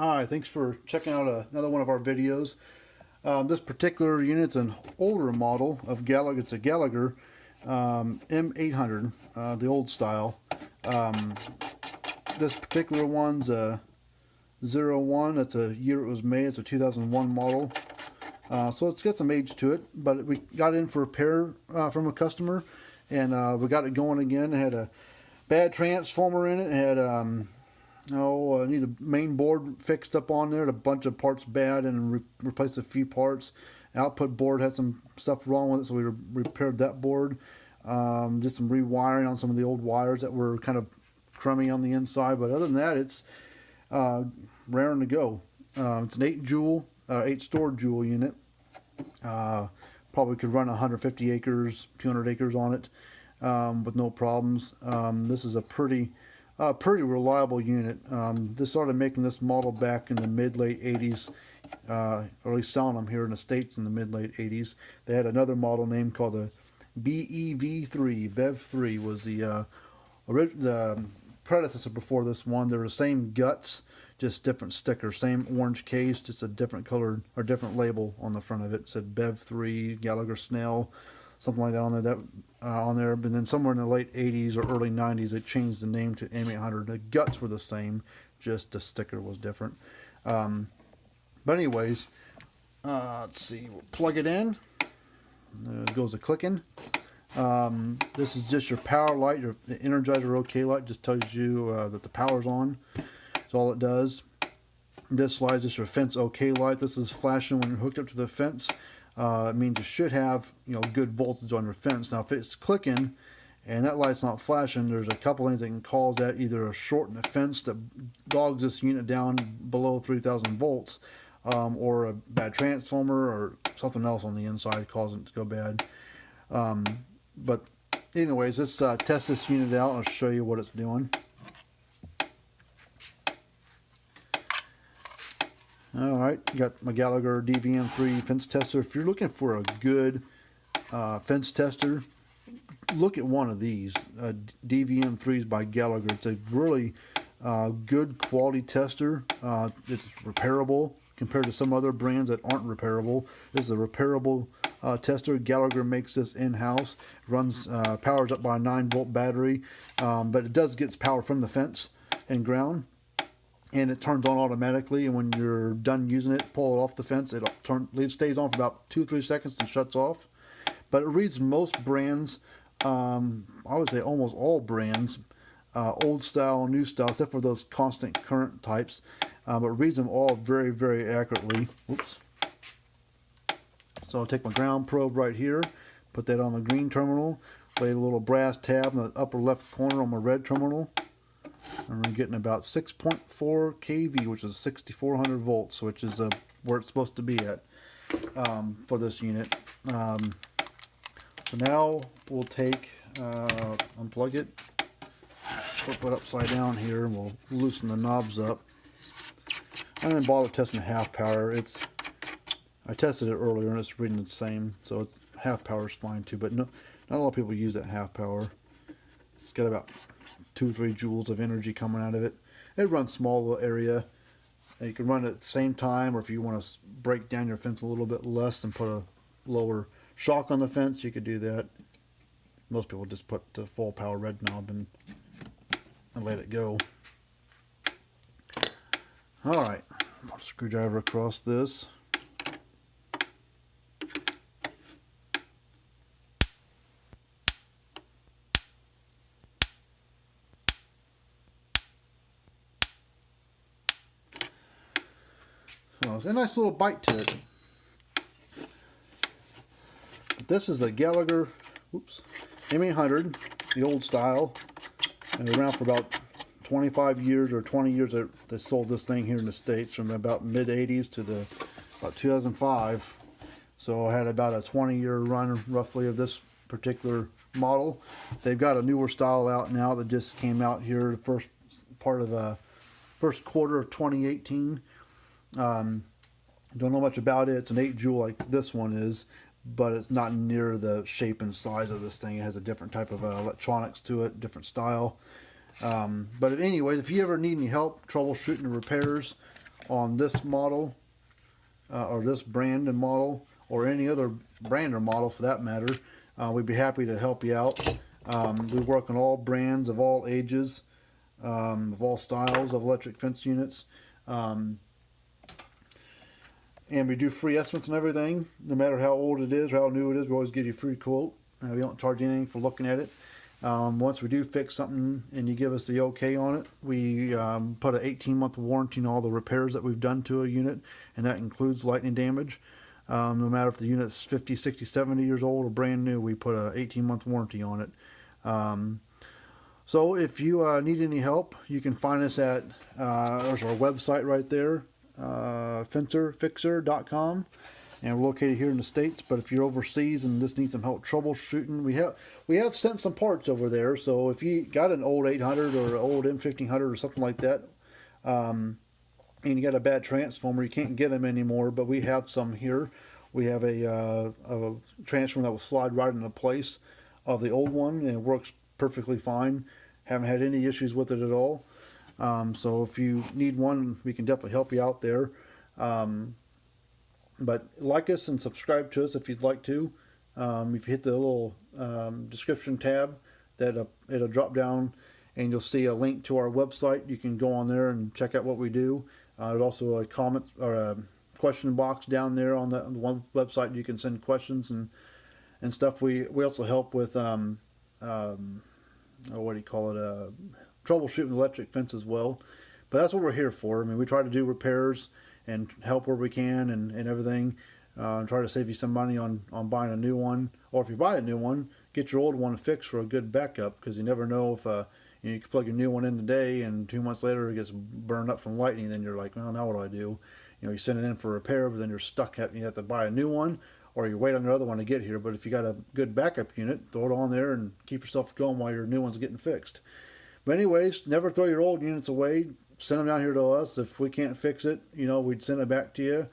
Hi, thanks for checking out another one of our videos. This particular unit's an older model of Gallagher. It's a Gallagher M800, the old style. Um, this particular one's a 01. That's a year it was made. It's a 2001 model. So it's got some age to it, but we got in for a repair from a customer, and we got it going again. It had a bad transformer in it. It had I need the main board fixed up on there. A bunch of parts bad, and replaced a few parts. Output board had some stuff wrong with it, so we repaired that board. Did some rewiring on some of the old wires that were kind of crummy on the inside. But other than that, it's raring to go. It's an 8 store joule unit. Probably could run 150 acres, 200 acres on it with no problems. This is a pretty reliable unit. They started making this model back in the mid-late 80s, or at least selling them here in the States in the mid-late 80s. They had another model name called the BEV3 was the predecessor before this one. They're the same guts, just different stickers. Same orange case, just a different colored or different label on the front of it. It said BEV3, Gallagher Snail, something like that on there. But then somewhere in the late 80s or early 90s, they changed the name to M800. The guts were the same, just the sticker was different. But anyways, let's see. We'll plug it in. It goes to clicking. This is just your power light, your Energizer OK light. Just tells you that the power's on. That's all it does. This slides just your fence OK light. This is flashing when you're hooked up to the fence. It means you should have good voltage on your fence. Now if it's clicking and that light's not flashing, there's a couple things that can cause that. Either a short in the fence that bogs this unit down below 3,000 volts, or a bad transformer or something else on the inside causing it to go bad. But anyways, let's test this unit out and I'll show you what it's doing. Alright, got my Gallagher DVM3 fence tester. If you're looking for a good fence tester, look at one of these. DVM3s by Gallagher. It's a really good quality tester. It's repairable compared to some other brands that aren't repairable. This is a repairable tester. Gallagher makes this in-house. Runs, powers up by a 9-volt battery, but it does get power from the fence and ground. And it turns on automatically, and when you're done using it, pull it off the fence. It stays on for about 2-3 seconds and shuts off. But it reads most brands, I would say almost all brands, old style, new style, except for those constant current types. But it reads them all very, very accurately. Oops. So I'll take my ground probe right here, put that on the green terminal, lay the little brass tab in the upper left corner on my red terminal. And we're getting about 6.4 kV, which is 6,400 volts, which is where it's supposed to be at for this unit. So now we'll take, unplug it, flip it upside down here, and we'll loosen the knobs up. I didn't bother testing half power. I tested it earlier and it's reading the same, so half power is fine too. But not a lot of people use that half power. It's got about 2-3 joules of energy coming out of it. It runs small little area. And you can run it at the same time, or if you want to break down your fence a little bit less and put a lower shock on the fence, you could do that. Most people just put the full power red knob and let it go. Alright, put a screwdriver across this. So it's a nice little bite to it. This is a Gallagher M800, the old style. And it's around for about 25 years or 20 years. They sold this thing here in the States from about mid 80s to about 2005. So I had about a 20-year run roughly of this particular model. They've got a newer style out now that just came out here the first quarter of 2018. Don't know much about it. It's an 8 joule like this one is, but it's not near the shape and size of this thing. It has a different type of electronics to it, different style. But anyways, if you ever need any help troubleshooting the repairs on this model or this brand and model, or any other brand or model for that matter, we'd be happy to help you out. We work on all brands of all ages, of all styles of electric fence units. And we do free estimates and everything, no matter how old it is or how new it is. We always give you a free quote. We don't charge anything for looking at it. Once we do fix something and you give us the okay on it, we put an 18-month warranty on all the repairs that we've done to a unit, and that includes lightning damage. No matter if the unit's 50, 60, 70 years old or brand new, we put an 18-month warranty on it. So if you need any help, you can find us at there's our website right there, fencerfixer.com, and we're located here in the States. But if you're overseas and just need some help troubleshooting, we have sent some parts over there. So if you got an old 800 or an old M1500 or something like that, and you got a bad transformer, you can't get them anymore, but we have some here. We have a transformer that will slide right into place of the old one, and it works perfectly fine. Haven't had any issues with it at all. So if you need one, we can definitely help you out there. But like us and subscribe to us if you'd like to. If you hit the little description tab, it'll drop down and you'll see a link to our website. You can go on there and check out what we do. There's also a comment or a question box down there on the one website. You can send questions and stuff. We also help with what do you call it? Troubleshooting electric fence as well. But that's what we're here for. I mean, we try to do repairs and help where we can and everything, and try to save you some money on buying a new one. Or if you buy a new one, get your old one fixed for a good backup, because you never know if you can plug your new one in today and 2 months later it gets burned up from lightning. Then you're like, well, now what do I do? You send it in for repair, but then you're stuck. You have to buy a new one, or you wait on the other one to get here. But if you got a good backup unit, throw it on there and keep yourself going while your new one's getting fixed. But anyways, never throw your old units away. Send them down here to us. If we can't fix it, we'd send it back to you.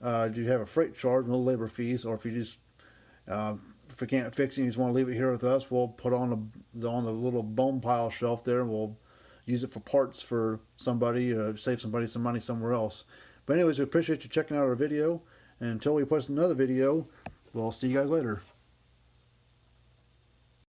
You have a freight charge, no labor fees, or if you just if we can't fix it, and you just want to leave it here with us, we'll put on the little bone pile shelf there, and we'll use it for parts for somebody, save somebody some money somewhere else. But anyways, we appreciate you checking out our video, and until we post another video, we'll see you guys later.